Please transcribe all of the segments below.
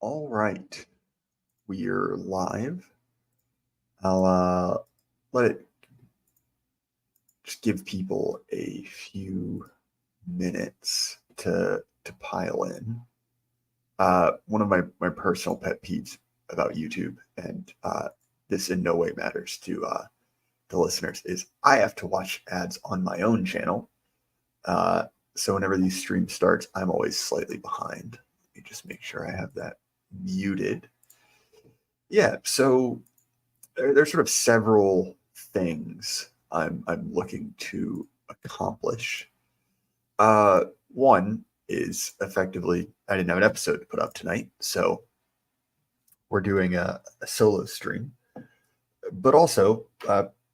All right, we're live. I'll let it just give people a few minutes to pile in. One of my personal pet peeves about YouTube, and this in no way matters to the listeners, is I have to watch ads on my own channel. So whenever these streams starts, I'm always slightly behind. Let me just make sure I have that muted. Yeah, so there's sort of several things I'm looking to accomplish. One is effectively I didn't have an episode to put up tonight, so we're doing a solo stream. But also,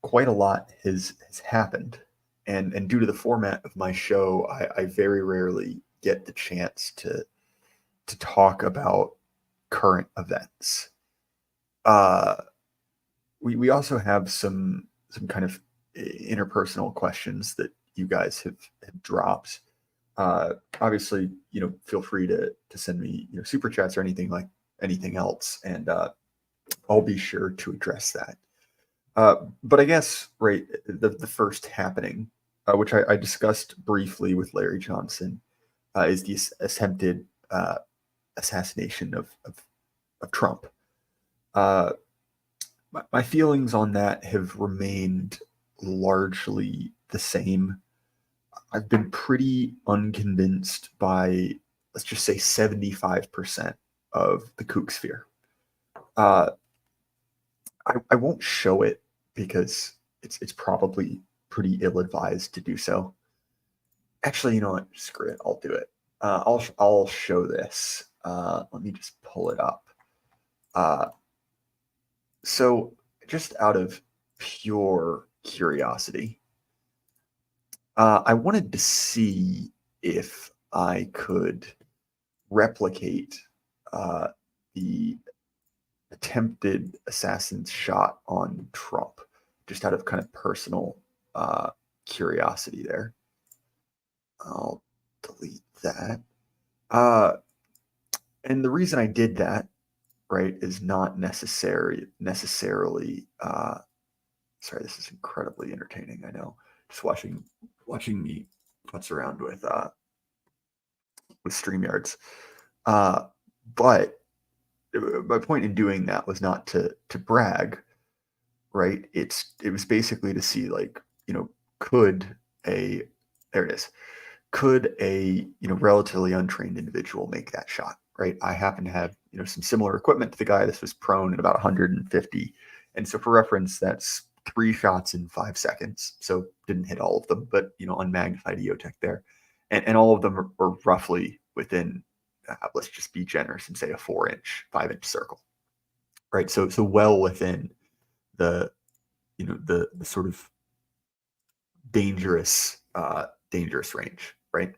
quite a lot has happened, and due to the format of my show, I very rarely get the chance to talk about current events. Uh, we also have some kind of interpersonal questions that you guys have dropped. Obviously, feel free to send me super chats or anything else, and I'll be sure to address that. But I guess right, the first happening, which I discussed briefly with Larry Johnson, is the attempted assassination of Trump. My feelings on that have remained largely the same. I've been pretty unconvinced by, let's just say, 75% of the kook sphere. Uh, I won't show it because it's probably pretty ill-advised to do so. Actually, you know what? Screw it. I'll do it. I'll show this. Let me just pull it up. So, just out of pure curiosity, I wanted to see if I could replicate the attempted assassin's shot on Trump, just out of kind of personal curiosity there. I'll delete that. And the reason I did that, right, is not necessarily. Sorry, this is incredibly entertaining. I know, just watching me putz around with StreamYards. But my point in doing that was not to brag, right? It was basically to see could a there it is. Could a relatively untrained individual make that shot, right? I happen to have some similar equipment to the guy. This was prone at about 150, and so for reference, that's 3 shots in 5 seconds. So didn't hit all of them, but unmagnified EOTech there, and all of them are roughly within. Let's just be generous and say a 4-inch, 5-inch circle, right? So well within the the sort of dangerous range, right?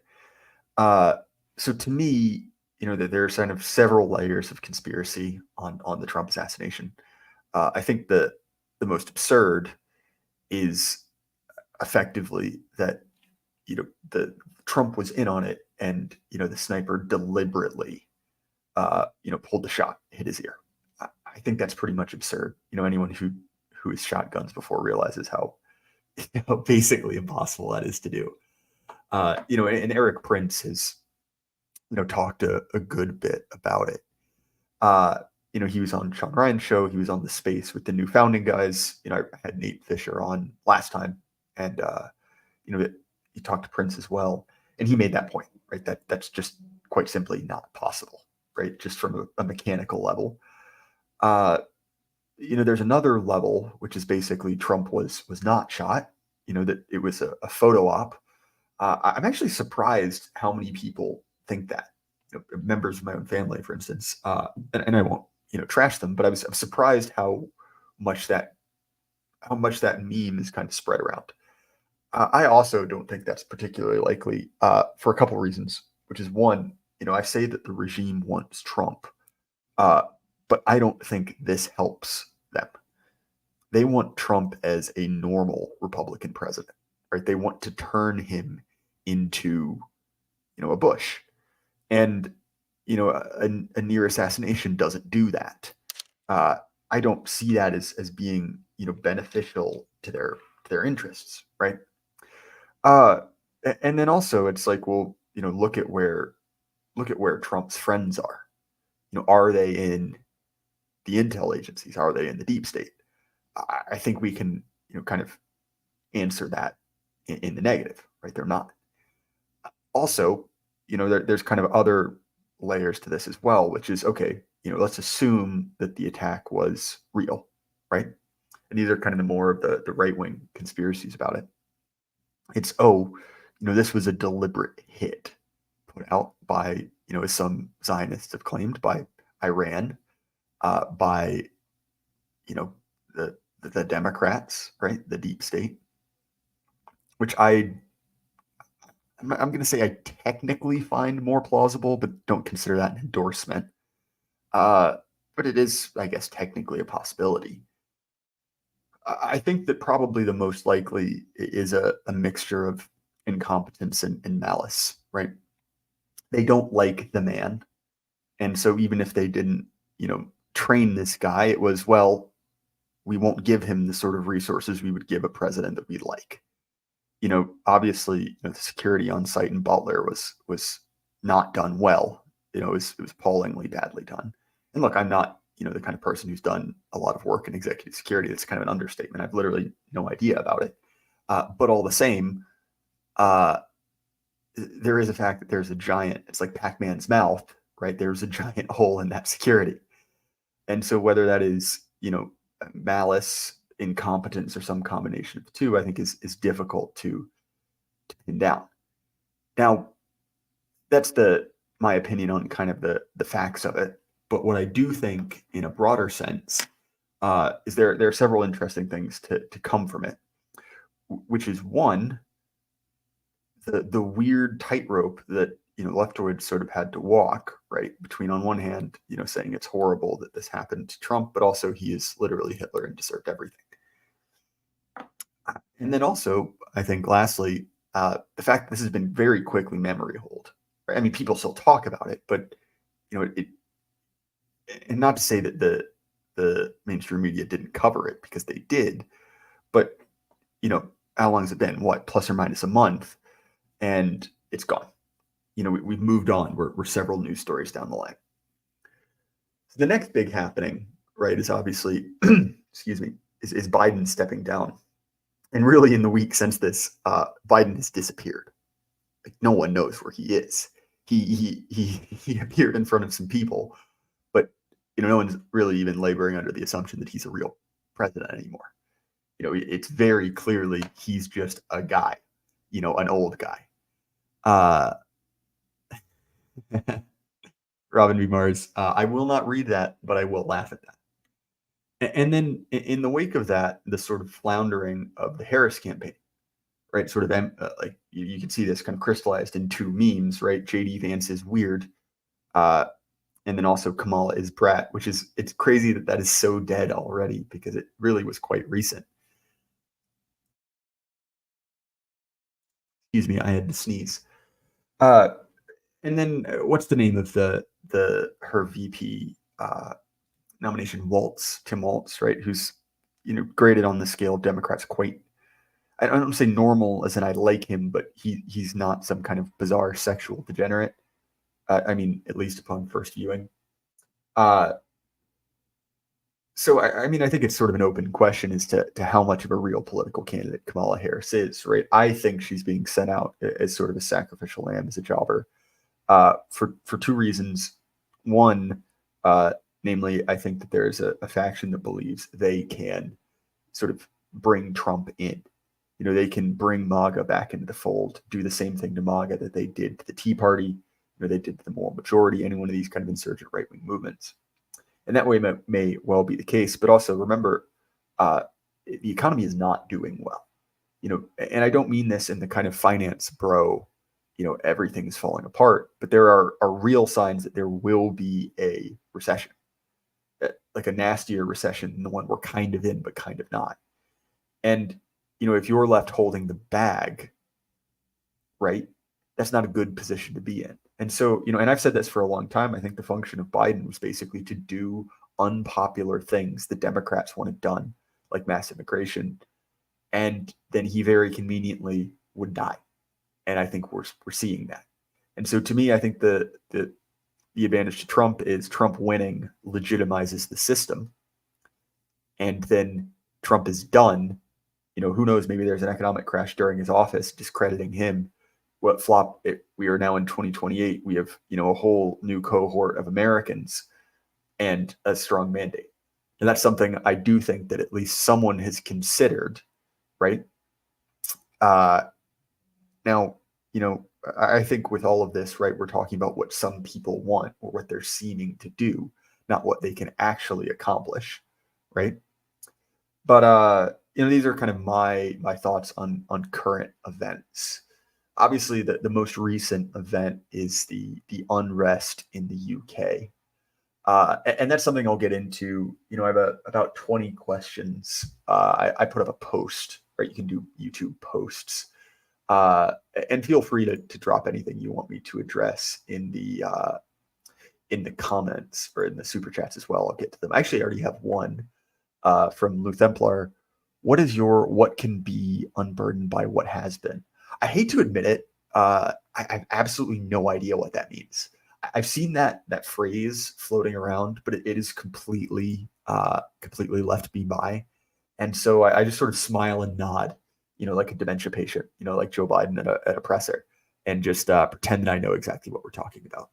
Uh, so to me, that there's kind of several layers of conspiracy on the Trump assassination. I think the most absurd is effectively that the Trump was in on it, and the sniper deliberately pulled the shot, hit his ear. I think that's pretty much absurd. Anyone who has shot guns before realizes how basically impossible that is to do. And Eric Prince has talked a good bit about it. He was on Sean Ryan's show. He was on The Space with the New Founding guys. I had Nate Fisher on last time, and he talked to Prince as well, and he made that point, right? That's just quite simply not possible, right? Just from a mechanical level. There's another level, which is basically Trump was not shot. That it was a photo op. I'm actually surprised how many people think that. Members of my own family, for instance, and I won't trash them, but I was surprised how much that meme is kind of spread around. I also don't think that's particularly likely for a couple reasons, which is one, I say that the regime wants Trump, but I don't think this helps them. They want Trump as a normal Republican president, right? They want to turn him into, a Bush. And, a near assassination doesn't do that. Uh, I don't see that as being beneficial to their interests, right? Uh, and then also it's like, well, look at where Trump's friends are. Are they in the intel agencies? Are they in the deep state? I think we can kind of answer that in the negative, right? They're not. Also, there's kind of other layers to this as well, which is okay. Let's assume that the attack was real, right? And these are kind of the more of the right wing conspiracies about it. It's this was a deliberate hit put out by as some Zionists have claimed, by Iran, by you know the the Democrats, right, the deep state, which I'm going to say I technically find more plausible, but don't consider that an endorsement. Uh, but it is, I guess, technically a possibility. I think that probably the most likely is a mixture of incompetence and malice, right? They don't like the man. And so even if they didn't, train this guy, it was, well, we won't give him the sort of resources we would give a president that we like. Obviously, the security on site in Butler was not done well. It was appallingly badly done. And look, I'm not, the kind of person who's done a lot of work in executive security. That's kind of an understatement. I've literally no idea about it. But all the same, uh, there is a fact that there's a giant. It's like Pac-Man's mouth, right? There's a giant hole in that security. And so whether that is, malice, incompetence, or some combination of the two, I think is difficult to pin down. Now, that's my opinion on kind of the facts of it. But what I do think, in a broader sense, is there are several interesting things to come from it, which is one, the weird tightrope that leftoids sort of had to walk, right, between on one hand saying it's horrible that this happened to Trump, but also he is literally Hitler and deserved everything. And then also, I think lastly, the fact that this has been very quickly memory hold. Right? I mean, people still talk about it, but and not to say that the mainstream media didn't cover it, because they did, but how long has it been? What, plus or minus a month, and it's gone. We've moved on. We're several news stories down the line. So the next big happening, right, is obviously, excuse me, is Biden stepping down. And really, in the week since this, Biden has disappeared. Like, no one knows where he is. He appeared in front of some people, but no one's really even laboring under the assumption that he's a real president anymore. It's very clearly he's just a guy, an old guy. Robin B. Mars. I will not read that, but I will laugh at that. And then in the wake of that, the sort of floundering of the Harris campaign, right? Sort of like you can see this kind of crystallized in two memes, right? JD Vance is weird, and then also Kamala is brat, which is, it's crazy that is so dead already, because it really was quite recent. Excuse me, I had to sneeze. And then what's the name of her VP nomination? Tim Waltz, right? Who's graded on the scale of Democrats quite. I don't say normal as in I like him, but he's not some kind of bizarre sexual degenerate. I mean, at least upon first viewing. So I mean, I think it's sort of an open question as to how much of a real political candidate Kamala Harris is, right? I think she's being sent out as sort of a sacrificial lamb, as a jobber, for two reasons. One, namely, I think that there is a faction that believes they can sort of bring Trump in. They can bring MAGA back into the fold, do the same thing to MAGA that they did to the Tea Party, they did to the moral majority, any one of these kind of insurgent right-wing movements. And that way may well be the case. But also remember, the economy is not doing well. And I don't mean this in the kind of finance bro, everything's falling apart, but there are real signs that there will be a recession, like a nastier recession than the one we're kind of in, but kind of not. And, if you're left holding the bag, right, that's not a good position to be in. And so, and I've said this for a long time. I think the function of Biden was basically to do unpopular things the Democrats wanted done, like mass immigration. And then he very conveniently would die. And I think we're seeing that. And so to me, I think the advantage to Trump is Trump winning legitimizes the system. And then Trump is done. Who knows? Maybe there's an economic crash during his office, discrediting him. What flop? We are now in 2028. We have a whole new cohort of Americans and a strong mandate, and that's something I do think that at least someone has considered, right? Now, I think with all of this, right, we're talking about what some people want or what they're seeming to do, not what they can actually accomplish, right? But these are kind of my thoughts on current events. Obviously, the most recent event is the unrest in the UK, and that's something I'll get into. I have about 20 questions. I put up a post, right? You can do YouTube posts, and feel free to drop anything you want me to address in the comments or in the super chats as well. I'll get to them. Actually, I already have one from Lou Templar. What can be unburdened by what has been? I hate to admit it. I have absolutely no idea what that means. I've seen that phrase floating around, but it is completely left me by. And so I just sort of smile and nod, like a dementia patient, like Joe Biden at a presser, and just pretend that I know exactly what we're talking about.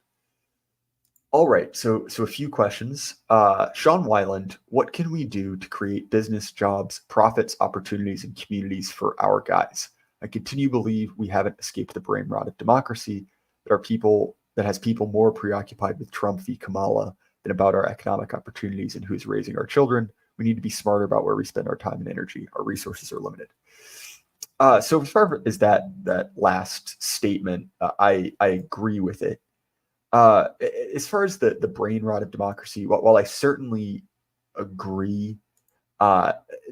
All right, so a few questions. Sean Weiland, what can we do to create business, jobs, profits, opportunities, and communities for our guys? I continue to believe we haven't escaped the brain rot of democracy, that has people more preoccupied with Trump v. Kamala than about our economic opportunities and who's raising our children. We need to be smarter about where we spend our time and energy. Our resources are limited. So as far as that last statement, I agree with it. As far as the brain rot of democracy, while I certainly agree,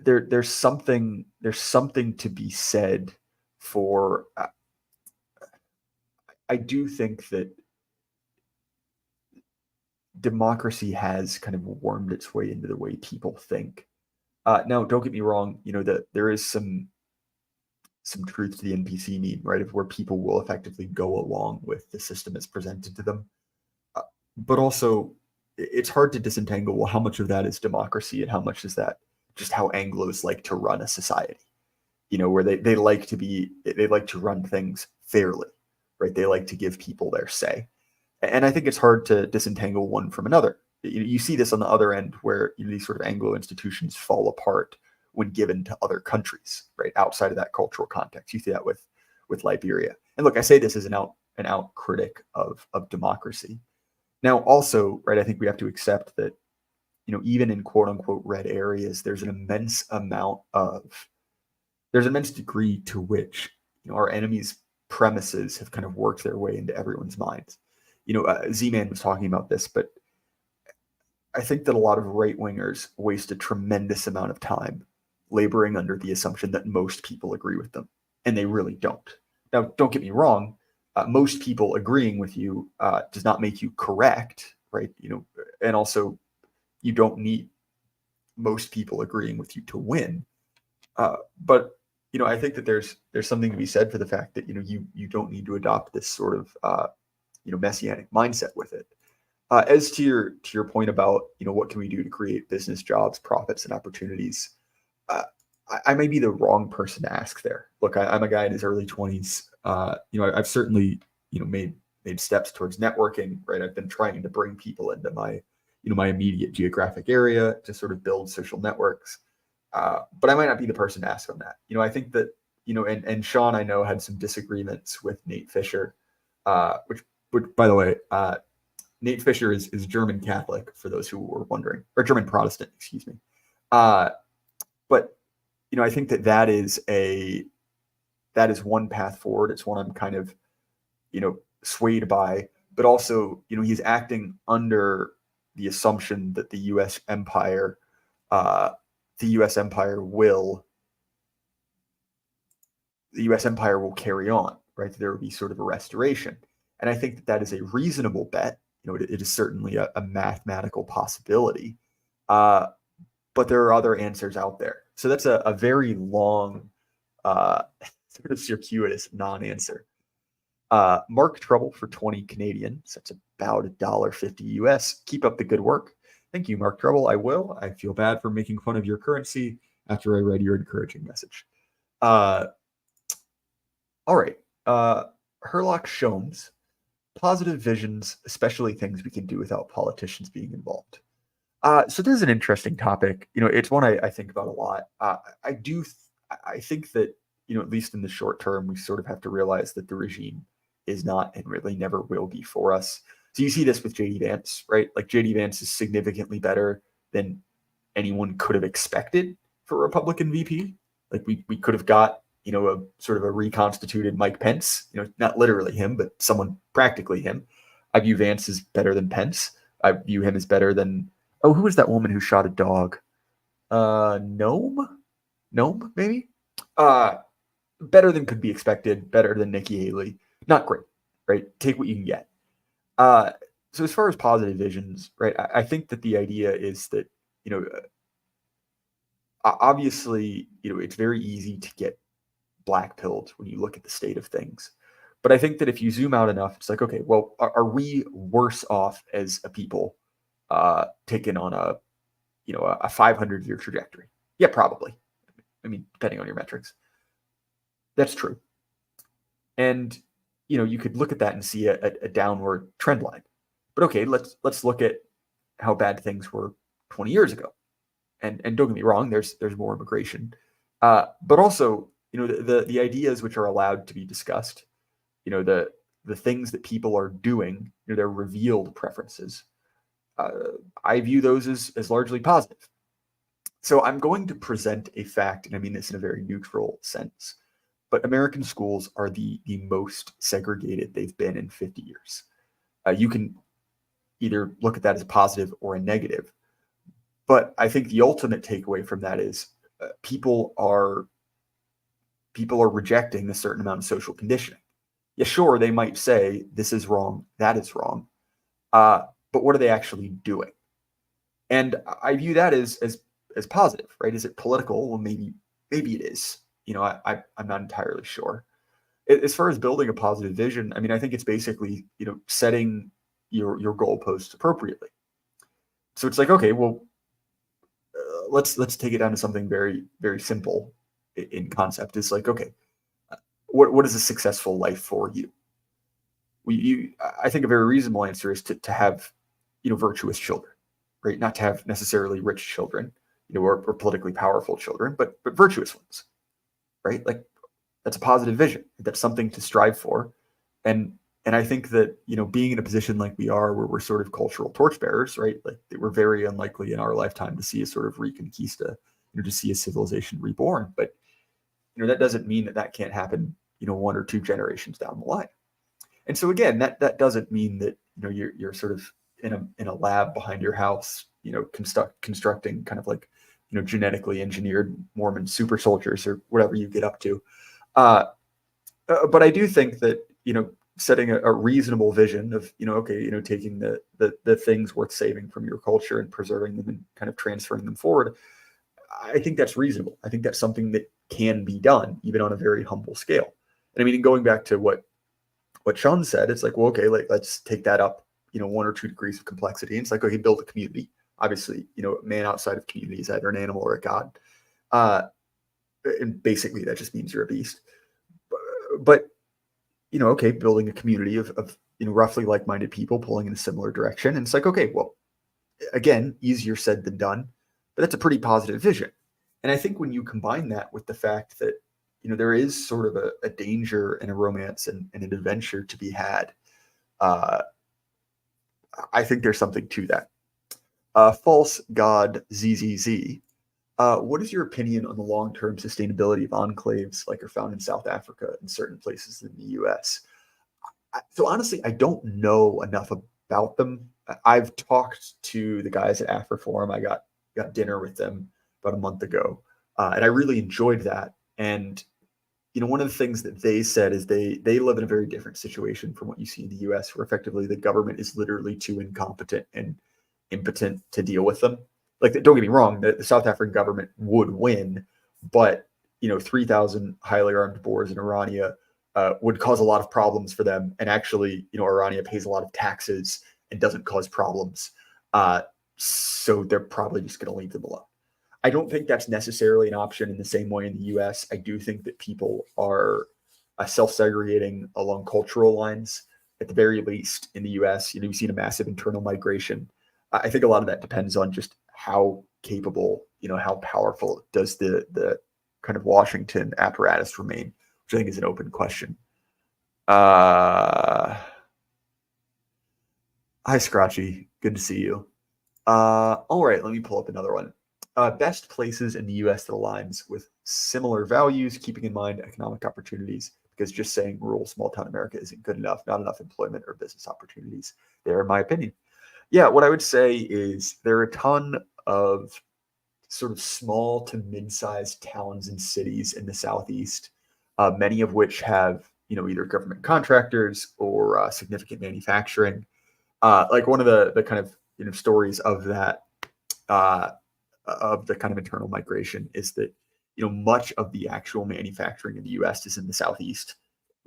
there's something to be said for. I do think that democracy has kind of wormed its way into the way people think. Now, don't get me wrong. That there is some truth to the NPC meme, right? Of where people will effectively go along with the system as presented to them. But also, it's hard to disentangle, well, how much of that is democracy and how much is that just how Anglos like to run a society, where they like to run things fairly, right? They like to give people their say. And I think it's hard to disentangle one from another. You see this on the other end where these sort of Anglo institutions fall apart when given to other countries, right? Outside of that cultural context. You see that with Liberia. And look, I say this as an out critic of democracy. Now, also, right, I think we have to accept that, even in quote unquote red areas, there's an immense degree to which, our enemies' premises have kind of worked their way into everyone's minds. Z-Man was talking about this, but I think that a lot of right wingers waste a tremendous amount of time laboring under the assumption that most people agree with them, and they really don't. Now, don't get me wrong. Most people agreeing with you does not make you correct, right? And also you don't need most people agreeing with you to win. But I think that there's something to be said for the fact that you don't need to adopt this sort of messianic mindset with it. As to your point about what can we do to create business, jobs, profits, and opportunities, I may be the wrong person to ask there. Look, I'm a guy in his early 20s. I've certainly made steps towards networking. Right, I've been trying to bring people into my my immediate geographic area to sort of build social networks. But I might not be the person to ask on that. I think that and Sean, I know, had some disagreements with Nate Fisher, which by the way, Nate Fisher is German Catholic, for those who were wondering, or German Protestant, excuse me. But I think that is one path forward. It's one I'm kind of swayed by, but also he's acting under the assumption that the U.S. empire will carry on, right? There will be sort of a restoration. And I think that that is a reasonable bet. It is certainly a mathematical possibility. Uh, but there are other answers out there. So that's a very long, sort of circuitous non-answer. Mark Trouble for 20 Canadian. So that's about $1.50 US. Keep up the good work. Thank you, Mark Trouble. I will. I feel bad for making fun of your currency after I read your encouraging message. Uh, all right. Herlock Shomes. Positive visions, especially things we can do without politicians being involved. So this is an interesting topic. It's one I think about a lot. I think that, at least in the short term, we sort of have to realize that the regime is not and really never will be for us. So you see this with JD Vance, right? Like JD Vance is significantly better than anyone could have expected for Republican VP. Like we could have got, a sort of a reconstituted Mike Pence, not literally him, but someone practically him. I view Vance as better than Pence. I view him as better than, oh, who was that woman who shot a dog? Gnome, maybe? Better than could be expected, better than Nikki Haley. Not great, right? Take what you can get. So as far as positive visions, right, I think that the idea is that, obviously, it's very easy to get black pilled when you look at the state of things. But I think that if you zoom out enough, it's like, okay, well, are we worse off as a people taken on a 500-year trajectory? Yeah, probably. I mean, depending on your metrics. That's true. And, you could look at that and see a downward trend line. But okay, let's look at how bad things were 20 years ago. And don't get me wrong, there's more immigration. But also, the ideas which are allowed to be discussed, the things that people are doing, their revealed preferences, I view those as largely positive. So I'm going to present a fact, and I mean this in a very neutral sense, but American schools are the most segregated they've been in 50 years. You can either look at that as a positive or a negative, but I think the ultimate takeaway from that is people are rejecting a certain amount of social conditioning. Yeah, sure, they might say this is wrong, that is wrong, but what are they actually doing? And I view that as positive, right? Is it political? Well, maybe it is. I'm not entirely sure. As far as building a positive vision, I mean, I think it's basically setting your goalposts appropriately. So it's like, okay, well, let's take it down to something very, very simple in concept. It's like, okay, what is a successful life for you? I think a very reasonable answer is to have virtuous children, right? Not to have necessarily rich children, or politically powerful children, but virtuous ones, right? Like that's a positive vision. That's something to strive for, and I think that being in a position like we are, where we're sort of cultural torchbearers, right? Like we're very unlikely in our lifetime to see a sort of reconquista, to see a civilization reborn. But that doesn't mean that can't happen, 1 or 2 generations down the line. And so again, that doesn't mean that you're sort of in a lab behind your house, constructing kind of like genetically engineered Mormon super soldiers or whatever you get up to. But I do think that setting a reasonable vision of okay, taking the things worth saving from your culture and preserving them and kind of transferring them forward, I think that's reasonable. I think that's something that can be done even on a very humble scale. And I mean, going back to what Sean said, it's like, well, okay, let's take that up 1 or 2 degrees of complexity. And it's like, okay, build a community. Obviously, a man outside of community is either an animal or a god. And basically that just means you're a beast. But okay, building a community of roughly like-minded people pulling in a similar direction. And it's like, okay, well, again, easier said than done, but that's a pretty positive vision. And I think when you combine that with the fact that there is sort of a danger and a romance and an adventure to be had, I think there's something to that. False God ZZZ. What is your opinion on the long-term sustainability of enclaves like are found in South Africa and certain places in the U.S.? So honestly, I don't know enough about them. I've talked to the guys at AfriForum. I got dinner with them about a month ago, and I really enjoyed that. And one of the things that they said is they live in a very different situation from what you see in the U.S., where effectively the government is literally too incompetent and impotent to deal with them. Like, don't get me wrong, the South African government would win, but 3,000 highly armed Boers in Orania would cause a lot of problems for them. And actually, Orania pays a lot of taxes and doesn't cause problems. So they're probably just going to leave them alone. I don't think that's necessarily an option in the same way in the US. I do think that people are self-segregating along cultural lines. At the very least, in the US, you've seen a massive internal migration. I think a lot of that depends on just how capable, how powerful does the kind of Washington apparatus remain, which I think is an open question. Hi, Scratchy. Good to see you. All right, let me pull up another one. Best places in the US that aligns with similar values, keeping in mind economic opportunities, because just saying rural small town America isn't good enough, not enough employment or business opportunities there, in my opinion. Yeah, what I would say is there are a ton of sort of small to mid-sized towns and cities in the Southeast, many of which have, either government contractors or significant manufacturing. Like one of the kind of, stories of that, of the kind of internal migration is that, much of the actual manufacturing in the US is in the Southeast.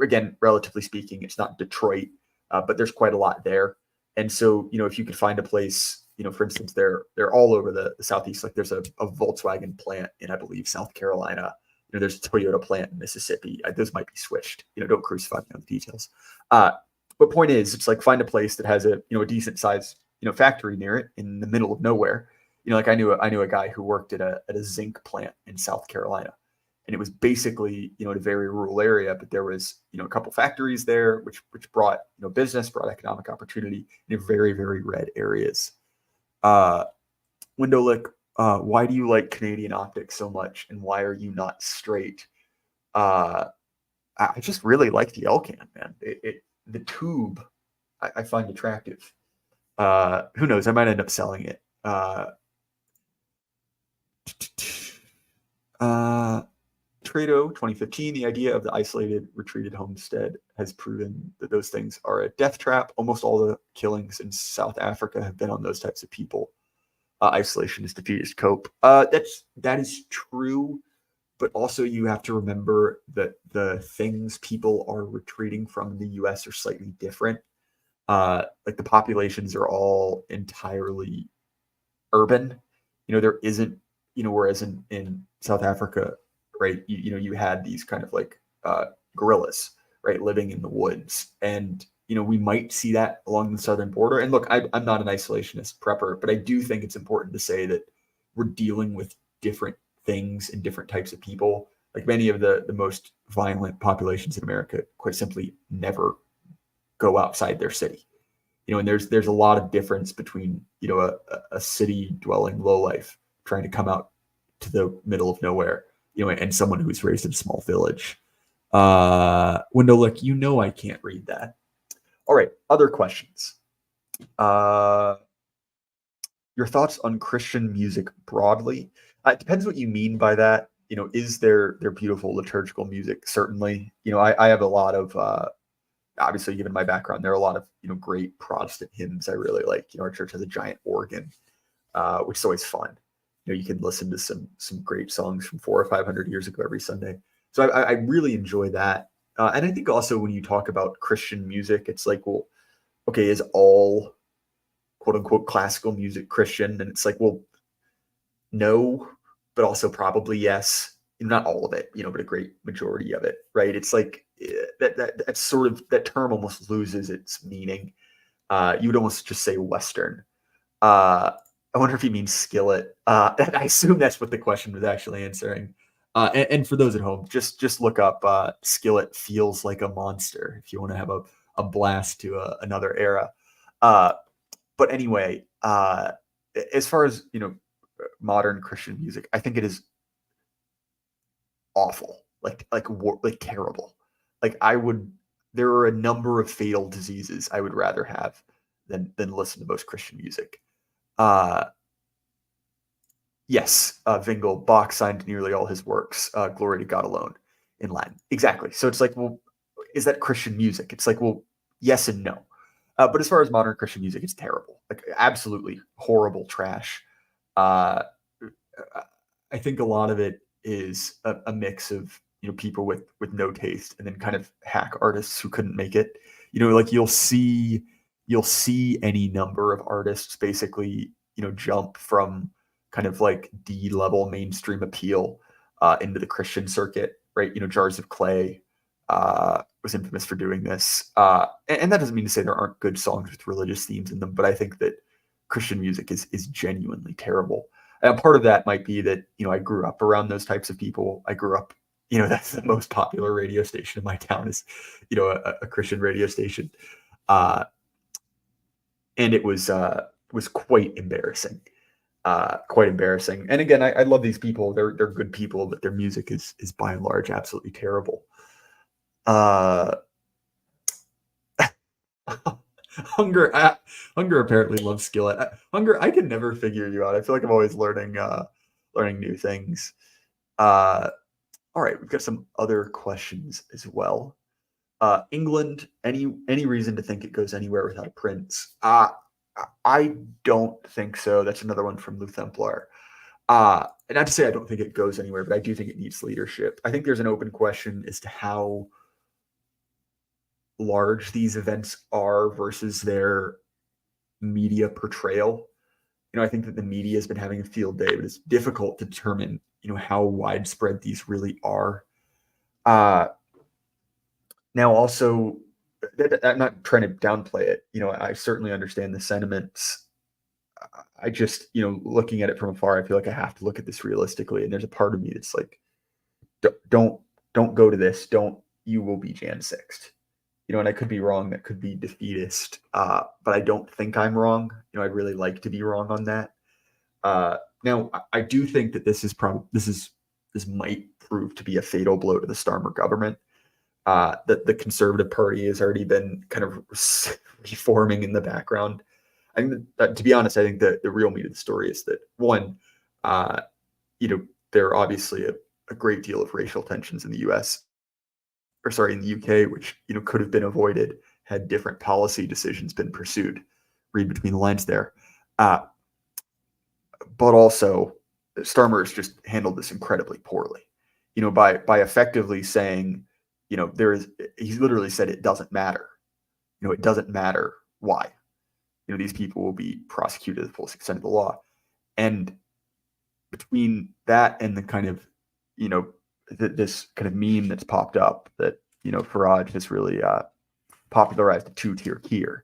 Again, relatively speaking, it's not Detroit, but there's quite a lot there. And so, if you could find a place, for instance, they're all over the Southeast. Like there's a Volkswagen plant in, I believe, South Carolina. There's a Toyota plant in Mississippi. Those might be switched. Don't crucify me on the details. But point is, it's like find a place that has a decent size factory near it in the middle of nowhere. Like I knew a guy who worked at a zinc plant in South Carolina, and it was basically in a very rural area, but there was a couple factories there, which brought business, brought economic opportunity in very, very red areas. Windowlick, why do you like Canadian optics so much, and why are you not straight? I just really like the L-can, man. The tube I find attractive. Who knows? I might end up selling it. Trado 2015, the idea of the isolated, retreated homestead has proven that those things are a death trap. Almost all the killings in South Africa have been on those types of people. Isolation is the defeatist cope. That is true, but also you have to remember that the things people are retreating from in the US are slightly different. Like the populations are all entirely urban. There isn't, whereas in South Africa, right, you had these kind of like guerrillas, right, living in the woods. And, we might see that along the southern border. And look, I'm not an isolationist prepper, but I do think it's important to say that we're dealing with different things and different types of people. Like many of the most violent populations in America, quite simply, never go outside their city. And there's a lot of difference between, a city dwelling lowlife trying to come out to the middle of nowhere, and someone who's raised in a small village. Windowlick, I can't read that. All right, other questions. Your thoughts on Christian music broadly? It depends what you mean by that. Is there beautiful liturgical music? Certainly. I have a lot of obviously, given my background, there are a lot of great Protestant hymns I really like. Our church has a giant organ, which is always fun. You can listen to some great songs from 400 or 500 years ago every Sunday. So I really enjoy that. And I think also when you talk about Christian music, it's like, well, okay, is all quote unquote classical music Christian? And it's like, well, no, but also probably yes. Not all of it, but a great majority of it, right? It's like that sort of, that term almost loses its meaning. You would almost just say Western. I wonder if you mean skillet. I assume that's what the question was actually answering. And for those at home, just look up skillet feels like a monster if you want to have a blast to another era. But anyway, as far as modern Christian music, I think it is awful, like terrible. Like there are a number of fatal diseases I would rather have than listen to most Christian music. Yes, Vingel, Bach signed nearly all his works. Glory to God alone. in Latin. Exactly. So it's like, well, is that Christian music? It's like, well, yes and no. But as far as modern Christian music, it's terrible. Like absolutely horrible trash. Uh, I think a lot of it is a mix of people with no taste, and then kind of hack artists who couldn't make it. Like you'll see any number of artists basically jump from kind of like D level mainstream appeal into the Christian circuit, right? Jars of Clay was infamous for doing this, and that doesn't mean to say there aren't good songs with religious themes in them, but I think that Christian music is genuinely terrible. And part of that might be that I grew up around those types of people. I grew up, that's the most popular radio station in my town is, a Christian radio station, uh, and it was quite embarrassing, quite embarrassing. And again, I love these people; they're good people, but their music is by and large absolutely terrible. Uh, Hunger, Hunger apparently loves Skillet. Hunger, I can never figure you out. I feel like I'm always learning new things. Uh, all right, we've got some other questions as well. England, any reason to think it goes anywhere without a prince? I don't think so. That's another one from Lou Templar. And not to say I don't think it goes anywhere, but I do think it needs leadership. I think there's an open question as to how large these events are versus their media portrayal. I think that the media has been having a field day, but it's difficult to determine, how widespread these really are. Now, also, I'm not trying to downplay it. I certainly understand the sentiments. I just, looking at it from afar, I feel like I have to look at this realistically. And there's a part of me that's like, don't go to this. You will be Jan 6th. And I could be wrong. That could be defeatist. But I don't think I'm wrong. I'd really like to be wrong on that. Now, I do think that this might prove to be a fatal blow to the Starmer government. That the Conservative Party has already been kind of reforming in the background. I think that, to be honest, I think that the real meat of the story is that one, there are obviously a great deal of racial tensions in the U.S. or sorry, in the UK, which could have been avoided had different policy decisions been pursued. Read between the lines there. But also, Starmer has just handled this incredibly poorly. By effectively saying, he's literally said it doesn't matter. It doesn't matter why. These people will be prosecuted to the fullest extent of the law. And between that and the kind of, this kind of meme that's popped up that, Farage has really popularized a two-tier kier.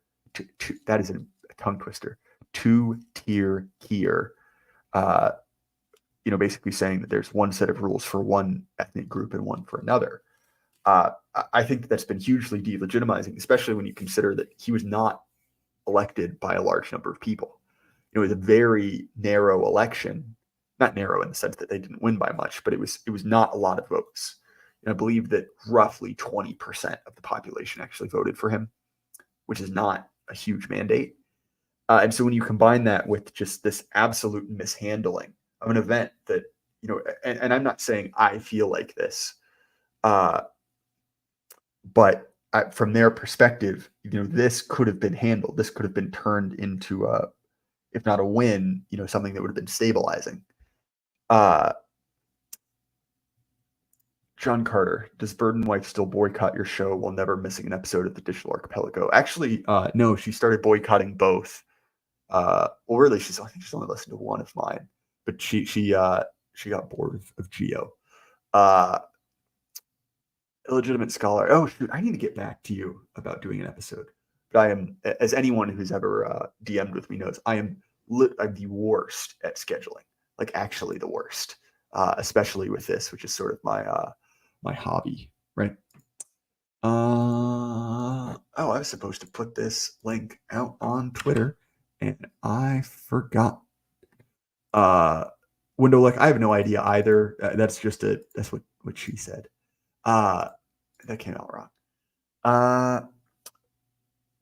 That is a tongue twister. Two-tier kier. Basically saying that there's one set of rules for one ethnic group and one for another. I think that's been hugely delegitimizing, especially when you consider that he was not elected by a large number of people. It was a very narrow election, not narrow in the sense that they didn't win by much, but it was not a lot of votes. And I believe that roughly 20% of the population actually voted for him, which is not a huge mandate. And so when you combine that with just this absolute mishandling of an event that, and I'm not saying I feel like this, but from their perspective, this could have been handled. This could have been turned into if not a win, something that would have been stabilizing. John Carter, does Burden Wife still boycott your show while never missing an episode of the Digital Archipelago? Actually, no, she started boycotting both. Well, really, I think she's only listened to one of mine, but she got bored of Geo. Illegitimate scholar. Oh shoot, I need to get back to you about doing an episode. But I am, as anyone who's ever DM'd with me knows, I'm the worst at scheduling. Like actually the worst, especially with this, which is sort of my hobby, right? I was supposed to put this link out on Twitter, and I forgot. Window look, I have no idea either. That's what she said. That came out wrong.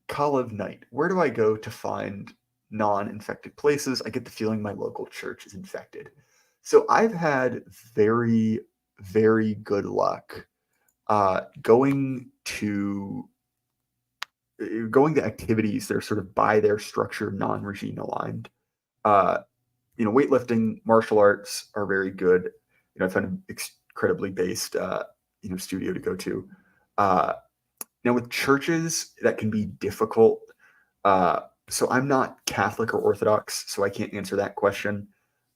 Call of Night. Where do I go to find non-infected places? I get the feeling my local church is infected. So I've had very, very good luck going to activities that are sort of by their structure non-regime aligned. Uh, weightlifting, martial arts are very good. I find an incredibly based, studio to go to. Uh, Now, with churches, that can be difficult. So I'm not Catholic or Orthodox, so I can't answer that question.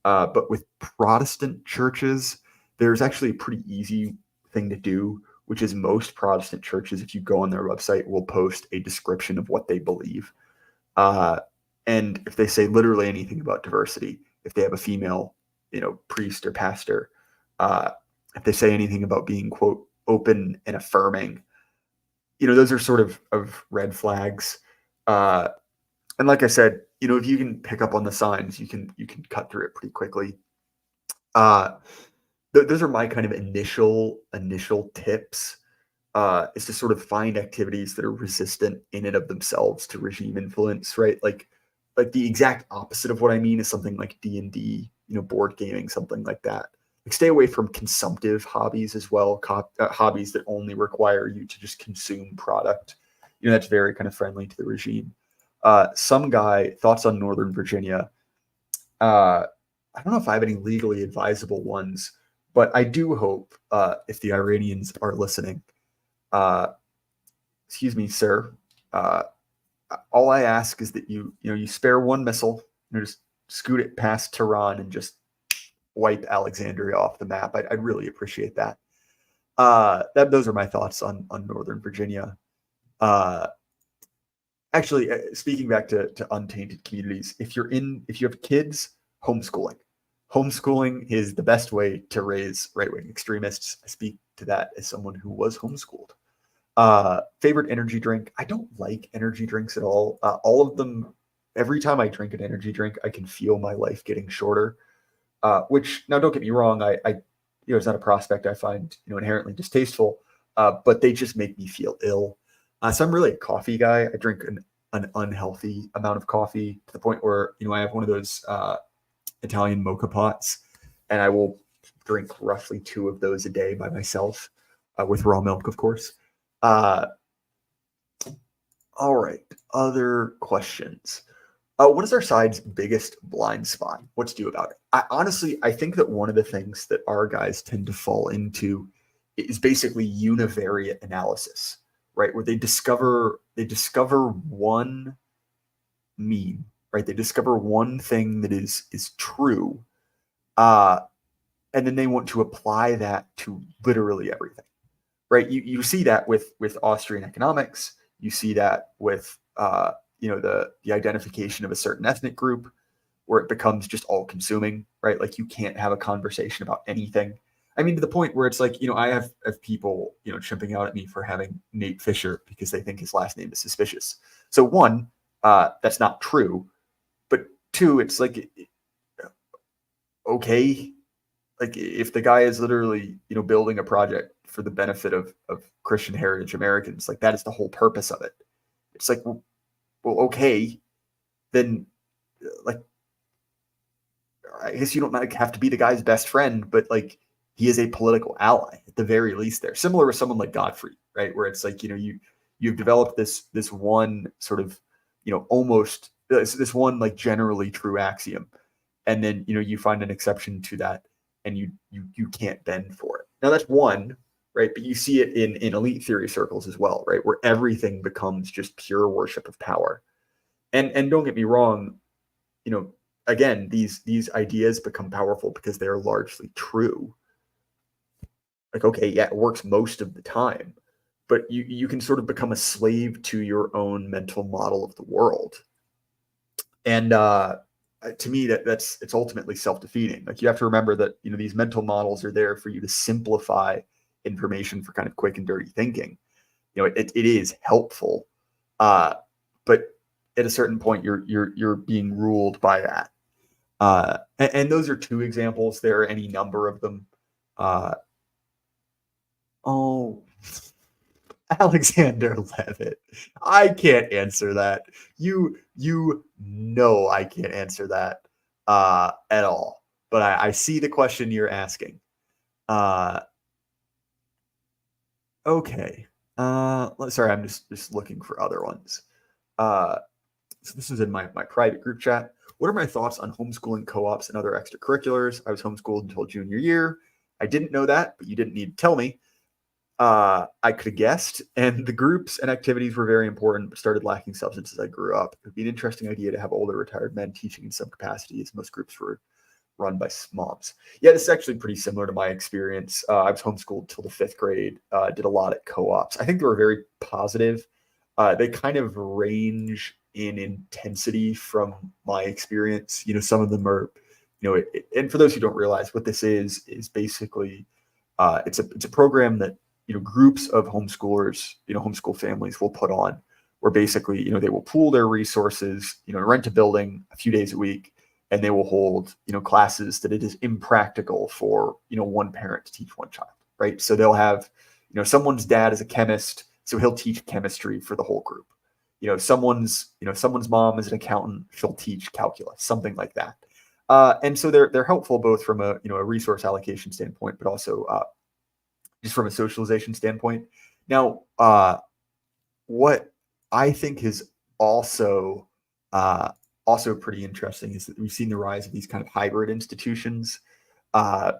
But with Protestant churches, there's actually a pretty easy thing to do, which is most Protestant churches, if you go on their website, will post a description of what they believe. Uh, and if they say literally anything about diversity, if they have a female, priest or pastor, uh, if they say anything about being, quote, open and affirming, those are sort of red flags. Uh, and like I said, if you can pick up on the signs, you can cut through it pretty quickly. Uh, those are my kind of initial tips. Is to sort of find activities that are resistant in and of themselves to regime influence, right? Like the exact opposite of what I mean is something like D&D, board gaming, something like that. Like stay away from consumptive hobbies as well, hobbies that only require you to just consume product. That's very kind of friendly to the regime. Some guy, thoughts on Northern Virginia. I don't know if I have any legally advisable ones, but I do hope if the Iranians are listening, uh, excuse me, sir. Uh, all I ask is that you spare one missile, just scoot it past Tehran and just wipe Alexandria off the map. I'd really appreciate that. Those are my thoughts on Northern Virginia. Uh, Actually, speaking back to untainted communities, if you have kids, homeschooling. Homeschooling is the best way to raise right-wing extremists. I speak to that as someone who was homeschooled. Favorite energy drink? I don't like energy drinks at all. All of them, every time I drink an energy drink, I can feel my life getting shorter. Which now, don't get me wrong, I it's not a prospect I find inherently distasteful, but they just make me feel ill. So I'm really a coffee guy. I drink an unhealthy amount of coffee to the point where I have one of those Italian mocha pots, and I will drink roughly 2 of those a day by myself, with raw milk, of course. Uh, all right. Other questions. What is our side's biggest blind spot? What to do about it? I think that one of the things that our guys tend to fall into is basically univariate analysis, right? Where they discover one meme, right? They discover one thing that is true, and then they want to apply that to literally everything, right? You see that with Austrian economics. You see that with the identification of a certain ethnic group, where it becomes just all consuming, right? Like you can't have a conversation about anything. I mean, to the point where it's like, I have people, chimping out at me for having Nate Fisher because they think his last name is suspicious. So one, that's not true. But two, it's like, okay, like if the guy is literally, building a project for the benefit of Christian heritage Americans, like that is the whole purpose of it. It's like, well, okay, then like I guess you don't like have to be the guy's best friend, but like he is a political ally at the very least there. Similar with someone like Godfrey, right? Where it's like, you've developed this one sort of, almost this one like generally true axiom. And then, you find an exception to that and you can't bend for it. Now that's one, right? But you see it in elite theory circles as well, right? Where everything becomes just pure worship of power. And don't get me wrong, again, these ideas become powerful because they are largely true. Like, okay, yeah, it works most of the time, but you can sort of become a slave to your own mental model of the world. And to me, it's ultimately self-defeating. Like you have to remember that these mental models are there for you to simplify information for kind of quick and dirty thinking. It is helpful, but at a certain point, you're being ruled by that. And those are 2 examples. There are any number of them. Oh, Alexander Levitt. I can't answer that. I can't answer that at all. But I see the question you're asking. Okay. Sorry, I'm just looking for other ones. Uh, so this is in my private group chat. What are my thoughts on homeschooling co-ops and other extracurriculars? I was homeschooled until junior year. I didn't know that, but you didn't need to tell me. I could have guessed, and the groups and activities were very important, but started lacking substance as I grew up. It would be an interesting idea to have older retired men teaching in some capacity, as most groups were run by moms. Yeah, this is actually pretty similar to my experience. I was homeschooled till the fifth grade, did a lot at co-ops. I think they were very positive. They kind of range in intensity from my experience. Some of them are, and for those who don't realize what this is basically, it's a program that groups of homeschoolers, homeschool families will put on, where basically they will pool their resources, rent a building a few days a week, and they will hold classes that it is impractical for one parent to teach one child, right? So they'll have someone's dad is a chemist, so he'll teach chemistry for the whole group. Someone's mom is an accountant, she'll teach calculus, something like that. And so they're helpful both from a resource allocation standpoint, but also just from a socialization standpoint. Now, what I think is also uh, also pretty interesting is that we've seen the rise of these kind of hybrid institutions, uh,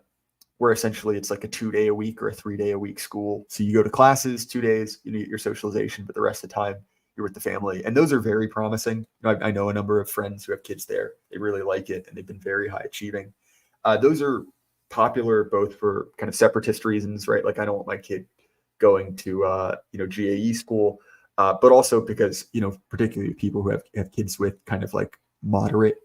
where essentially it's like a 2 day a week or a 3 day a week school. So you go to classes 2 days, you get your socialization, but the rest of the time you're with the family. And those are very promising. I know a number of friends who have kids there. They really like it, and they've been very high achieving. Those are popular both for kind of separatist reasons, right? Like I don't want my kid going to GAE school, but also because particularly people who have kids with kind of like moderate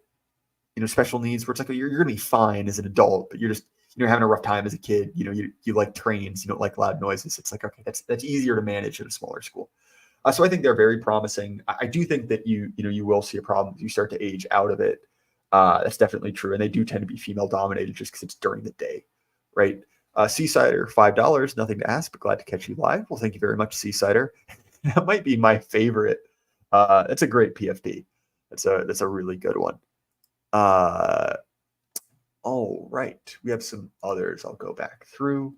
special needs, where it's like you're going to be fine as an adult, but you're just having a rough time as a kid. You like trains, you don't like loud noises. It's like, okay, that's easier to manage at a smaller school. So I think they're very promising. I do think that you will see a problem as you start to age out of it. That's definitely true, and they do tend to be female dominated just because it's during the day, right? Seasider, $5, nothing to ask, but glad to catch you live. Well, thank you very much, Seasider. That might be my favorite. That's a great PFP. That's a really good one. Uh, all right, we have some others. I'll go back through.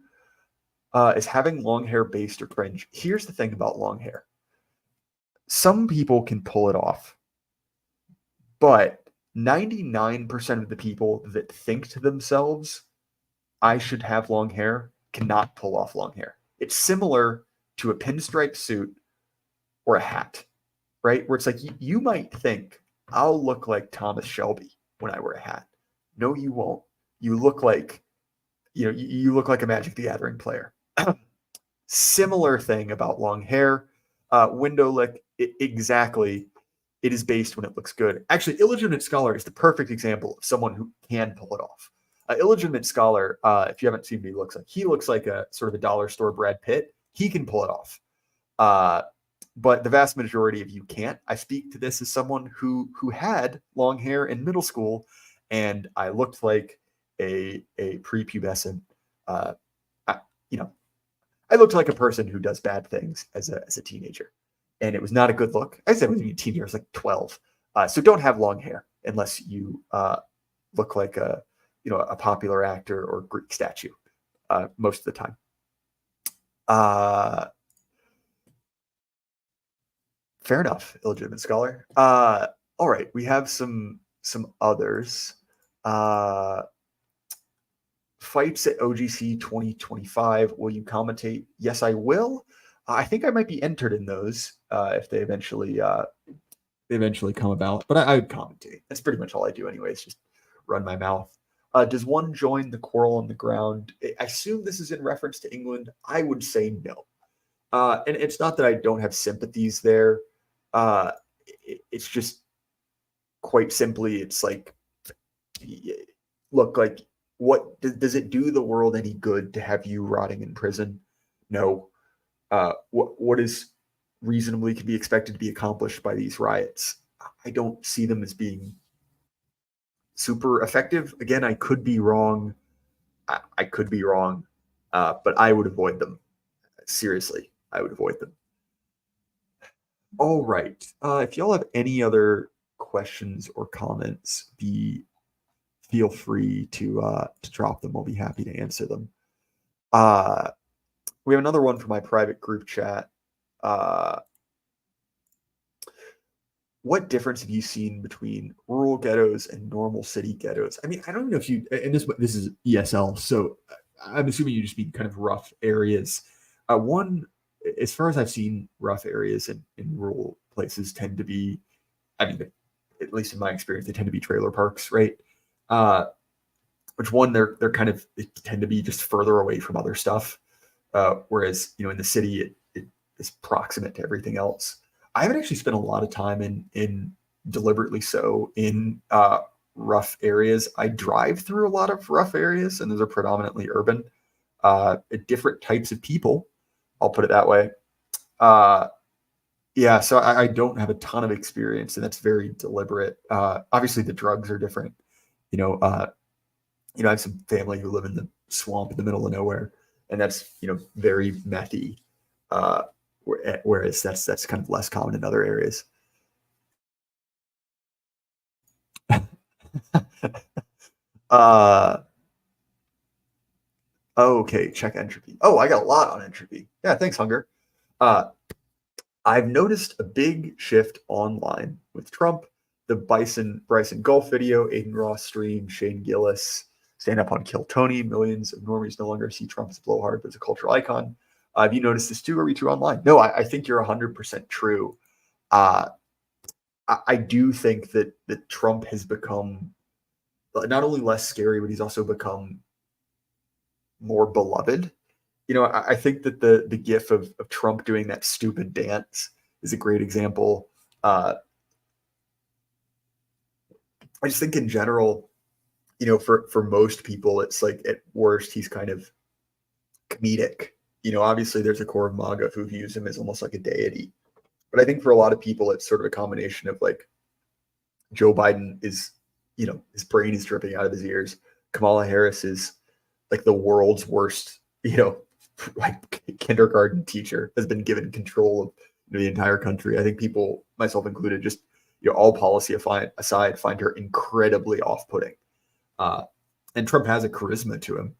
Is having long hair based or cringe? Here's the thing about long hair. Some people can pull it off, but 99% of the people that think to themselves, I should have long hair, cannot pull off long hair. It's similar to a pinstripe suit or a hat, right? Where it's like you might think, I'll look like Thomas Shelby when I wear a hat. No, you won't. You look like you look like a Magic the Gathering player. Similar thing about long hair. Window lick, exactly. It is based when it looks good. Actually, illegitimate scholar is the perfect example of someone who can pull it off. Illegitimate scholar, if you haven't seen what he looks like a sort of a dollar store Brad Pitt. He can pull it off. But the vast majority of you can't. I speak to this as someone who had long hair in middle school, and I looked like a prepubescent. I, you know, I looked like a person who does bad things as a teenager, and it was not a good look. I said when you were a teenager, I was like 12. So don't have long hair unless you look like a popular actor or Greek statue most of the time. Uh, Fair enough, illegitimate scholar. All right, we have some others. Uh, Fights at OGC 2025. Will you commentate? Yes, I will. I think I might be entered in those if they eventually come about. But I would commentate. That's pretty much all I do, anyways. Just run my mouth. Does one join the quarrel on the ground? I assume this is in reference to England. I would say no. And it's not that I don't have sympathies there. It's just quite simply, it's like, look, like, what does it do the world any good to have you rotting in prison? No. What is reasonably can be expected to be accomplished by these riots? I don't see them as being super effective. Again, I could be wrong. I could be wrong, but I would avoid them. Seriously, I would avoid them. All right. If y'all have any other questions or comments, feel free to drop them. I'll be happy to answer them. Uh, We have another one for my private group chat. Uh, what difference have you seen between rural ghettos and normal city ghettos? I mean, I don't know if you, and this is ESL, so I'm assuming you just mean kind of rough areas. One, as far as I've seen, rough areas in rural places tend to be, I mean, at least in my experience, they tend to be trailer parks, right? Uh, which one they're kind of they tend to be just further away from other stuff, whereas in the city it is proximate to everything else. I haven't actually spent a lot of time in deliberately so in rough areas. I drive through a lot of rough areas, and those are predominantly urban. Different types of people, I'll put it that way. Uh, yeah, so I don't have a ton of experience, and that's very deliberate. Obviously, the drugs are different. You know, uh, I have some family who live in the swamp in the middle of nowhere, and that's very methy. Uh, whereas that's kind of less common in other areas. uh, okay, check entropy. Oh, I got a lot on entropy. Yeah, thanks, Hunger. Uh, I've noticed a big shift online with Trump, the Bryson Golf video, Aiden Ross stream, Shane Gillis stand up on Kill Tony. Millions of normies no longer see Trump as a blowhard, but as a cultural icon. Have you noticed this too? Are we too online? No, I think you're 100% true. Uh, I do think that Trump has become not only less scary, but he's also become more beloved. I think that the gif of Trump doing that stupid dance is a great example. I just think in general, for most people, it's like at worst he's kind of comedic. Obviously there's a core of MAGA who views him as almost like a deity, but I think for a lot of people, it's sort of a combination of like Joe Biden is, his brain is dripping out of his ears. Kamala Harris is like the world's worst, like kindergarten teacher, has been given control of the entire country. I think people, myself included, just all policy aside, find her incredibly off-putting. Uh, and Trump has a charisma to him.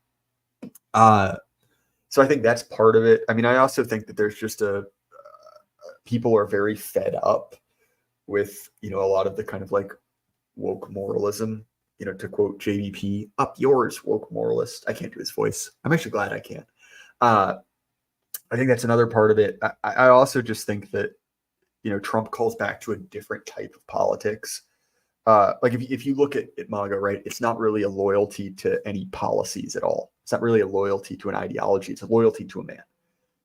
So I think that's part of it. I mean, I also think that there's just people are very fed up with a lot of the kind of like woke moralism. To quote JVP, "Up yours, woke moralist." I can't do his voice. I'm actually glad I can't. Uh, I think that's another part of it. I also just think that Trump calls back to a different type of politics. Like if you look at MAGA, right, it's not really a loyalty to any policies at all. It's not really a loyalty to an ideology. It's a loyalty to a man.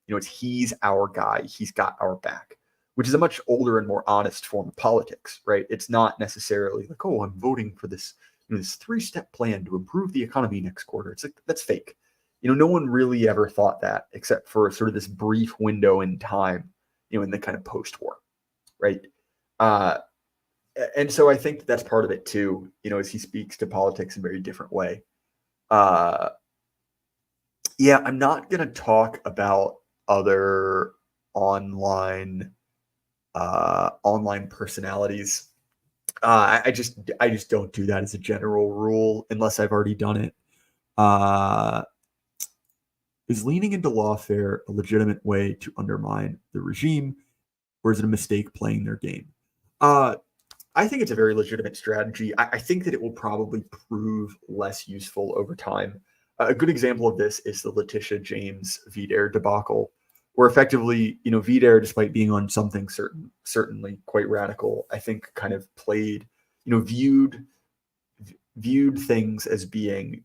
It's he's our guy. He's got our back, which is a much older and more honest form of politics, right? It's not necessarily like, oh, I'm voting for this, this 3-step plan to improve the economy next quarter. It's like, that's fake. No one really ever thought that except for sort of this brief window in time, in the kind of post-war, right? Uh, and so I think that's part of it too, as he speaks to politics in a very different way. Uh, yeah, I'm not going to talk about other online online personalities. I just don't do that as a general rule unless I've already done it. Uh, is leaning into lawfare a legitimate way to undermine the regime, or is it a mistake playing their game? Uh, I think it's a very legitimate strategy. I think that it will probably prove less useful over time. A good example of this is the Letitia James VDARE debacle, where effectively, VDARE, despite being on something certainly quite radical, I think kind of played, viewed things as being,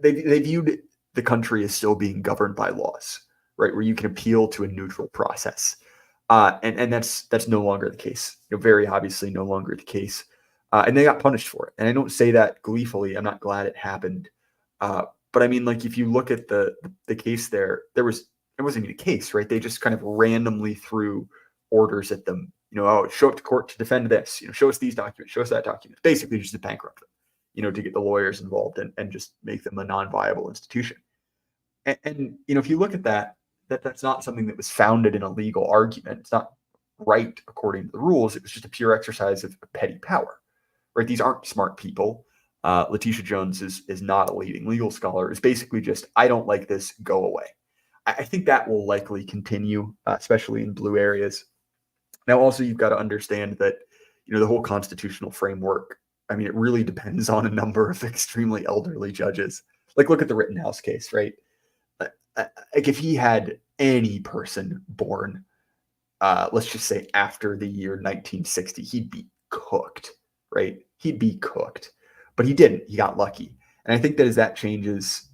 they viewed the country as still being governed by laws, right? Where you can appeal to a neutral process. And that's no longer the case. Very obviously no longer the case. And they got punished for it. And I don't say that gleefully. I'm not glad it happened. But I mean, like if you look at the case it wasn't even a case, right? They just kind of randomly threw orders at them. Oh, show up to court to defend this. Show us these documents. Show us that document. Basically, just to bankrupt them. To get the lawyers involved and just make them a non-viable institution. And if you look at that's not something that was founded in a legal argument. It's not right according to the rules. It was just a pure exercise of petty power, right? These aren't smart people. Letitia Jones is not a leading legal scholar. It's basically just, I don't like this, go away. I think that will likely continue, especially in blue areas. Now, also, you've got to understand that, the whole constitutional framework, I mean, it really depends on a number of extremely elderly judges. Like, look at the Rittenhouse case, right? Uh, like, if he had any person born, let's just say after the year 1960, he'd be cooked, right? He'd be cooked. But he didn't. He got lucky. And I think that as that changes,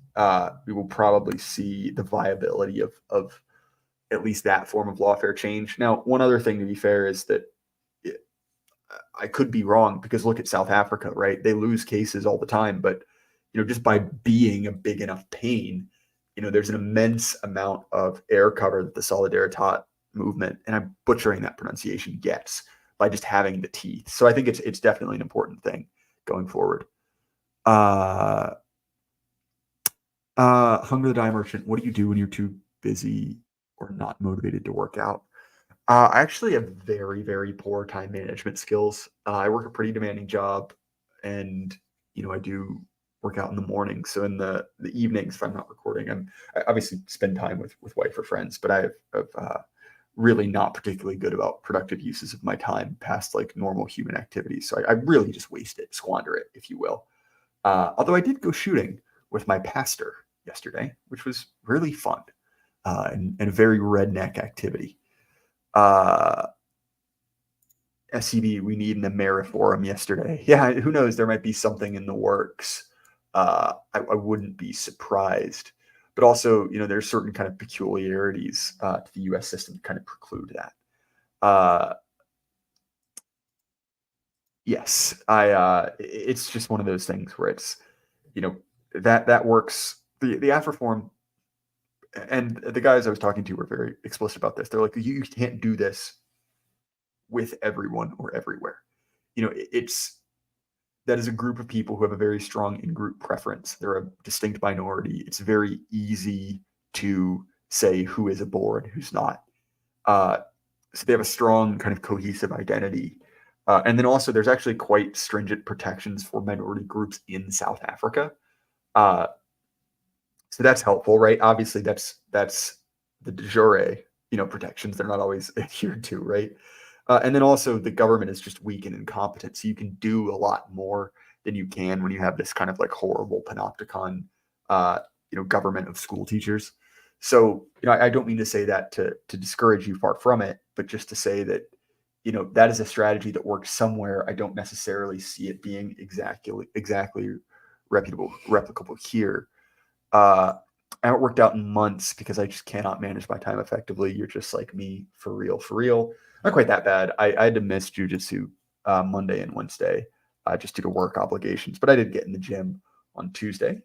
we will probably see the viability of at least that form of lawfare change. Now, one other thing to be fair is that I could be wrong because look at South Africa, right? They lose cases all the time, but just by being a big enough pain, there's an immense amount of air cover that the Solidaritat movement, and I'm butchering that pronunciation, gets by just having the teeth. So I think it's definitely an important thing going forward. Hunger the Die Merchant, what do you do when you're too busy or not motivated to work out? I actually have very, very poor time management skills. I work a pretty demanding job, and I do work out in the morning. So in the evenings, if I'm not recording, I obviously spend time with wife or friends, but I've really not particularly good about productive uses of my time past like normal human activities. So I really just waste it, squander it, if you will. Although I did go shooting with my pastor yesterday, which was really fun and a very redneck activity. SCB, we need an Ameriforum yesterday. Yeah, who knows? There might be something in the works. I wouldn't be surprised. But also, there's certain kind of peculiarities to the U.S. system that kind of preclude that. Yes, it's just one of those things where it's, that works. The AFRIFORM and the guys I was talking to were very explicit about this. They're like, you can't do this with everyone or everywhere. It's that is a group of people who have a very strong in-group preference. They're a distinct minority. It's very easy to say who is a board, who's not. So they have a strong kind of cohesive identity. And then also there's actually quite stringent protections for minority groups in South Africa. So that's helpful, right? Obviously that's the de jure, protections. They're not always adhered to, right? And then also the government is just weak and incompetent. So you can do a lot more than you can when you have this kind of like horrible panopticon, government of school teachers. So, I don't mean to say that to discourage you, far from it, but just to say that, that is a strategy that works somewhere. I don't necessarily see it being exactly replicable here. I haven't worked out in months because I just cannot manage my time effectively. You're just like me, for real, for real. Not quite that bad. I had to miss jujitsu Monday and Wednesday just due to work obligations, but I did get in the gym on Tuesday.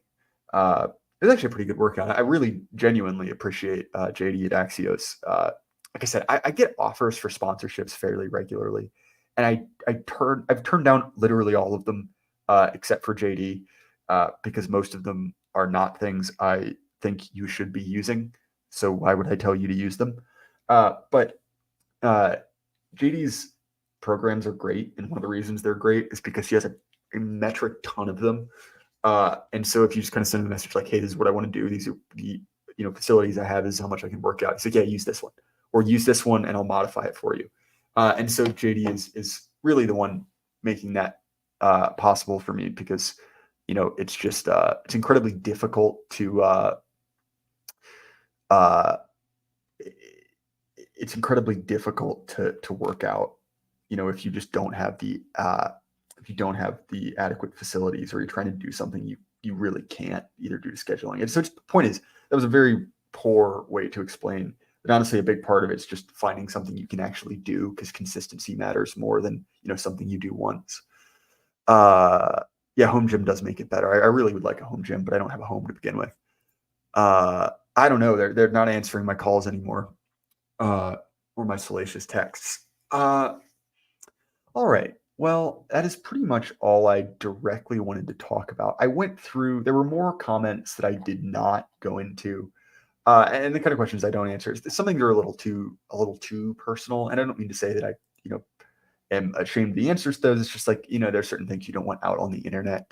It was actually a pretty good workout. I really genuinely appreciate JD at Axios. Like I said, I get offers for sponsorships fairly regularly, and I've turned down literally all of them except for JD because most of them are not things I think you should be using. So why would I tell you to use them? But JD's programs are great, and one of the reasons they're great is because he has a metric ton of them. And so if you just kind of send a message like, "Hey, this is what I want to do. These are the facilities I have. This is how much I can work out." He's like, "Yeah, use this one, or use this one, and I'll modify it for you." And so JD is really the one making that possible for me because it's just it's incredibly difficult to it's incredibly difficult to work out, if you just don't have the adequate facilities, or you're trying to do something you really can't, either due to scheduling. And so the point is, that was a very poor way to explain. But honestly, a big part of it's just finding something you can actually do, because consistency matters more than something you do once. Yeah, home gym does make it better. I really would like a home gym, but I don't have a home to begin with. I don't know. They're not answering my calls anymore, or my salacious texts. All right. Well, that is pretty much all I directly wanted to talk about. I went through. There were more comments that I did not go into, and the kind of questions I don't answer is something that are a little too personal. And I don't mean to say that I, am ashamed of the answers to those. It's just like, there's certain things you don't want out on the internet.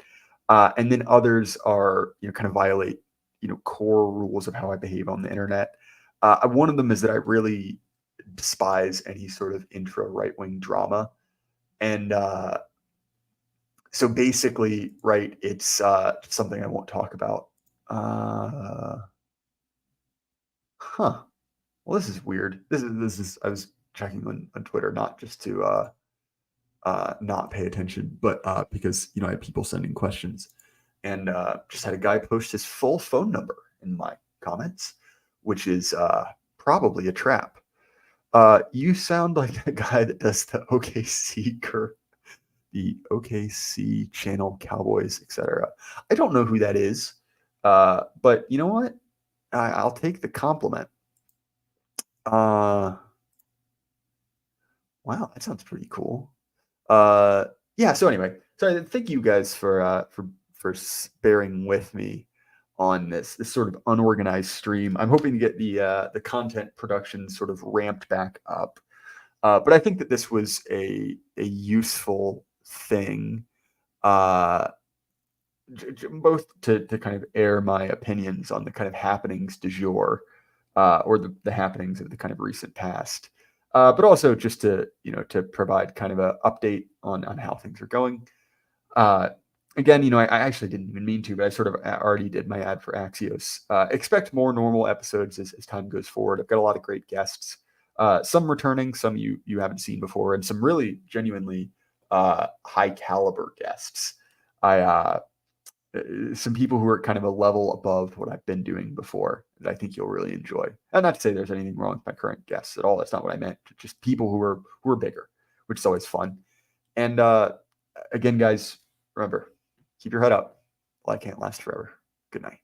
And then others are, kind of violate, core rules of how I behave on the internet. One of them is that I really despise any sort of intro right wing drama, and so basically, right, it's something I won't talk about. Uh, huh. Well, this is weird. This is. I was checking on Twitter, not just to not pay attention, but because I had people sending questions, and just had a guy post his full phone number in my comments, which is probably a trap. You sound like a guy that does the OKC channel, Cowboys, etc. I don't know who that is, but you know what? I'll take the compliment. Uh, wow, that sounds pretty cool. Yeah. So anyway, so thank you guys for bearing with me on this sort of unorganized stream. I'm hoping to get the content production sort of ramped back up. But I think that this was a useful thing, uh, both to kind of air my opinions on the kind of happenings du jour, or the happenings of the kind of recent past, but also just to provide kind of an update on how things are going. Uh, Again, I actually didn't even mean to, but I sort of already did my ad for Axios. Expect more normal episodes as time goes forward. I've got a lot of great guests, some returning, some you haven't seen before, and some really genuinely high caliber guests. I some people who are kind of a level above what I've been doing before that I think you'll really enjoy. And not to say there's anything wrong with my current guests at all. That's not what I meant. Just people who are bigger, which is always fun. And again, guys, remember, keep your head up. Light can't last forever. Good night.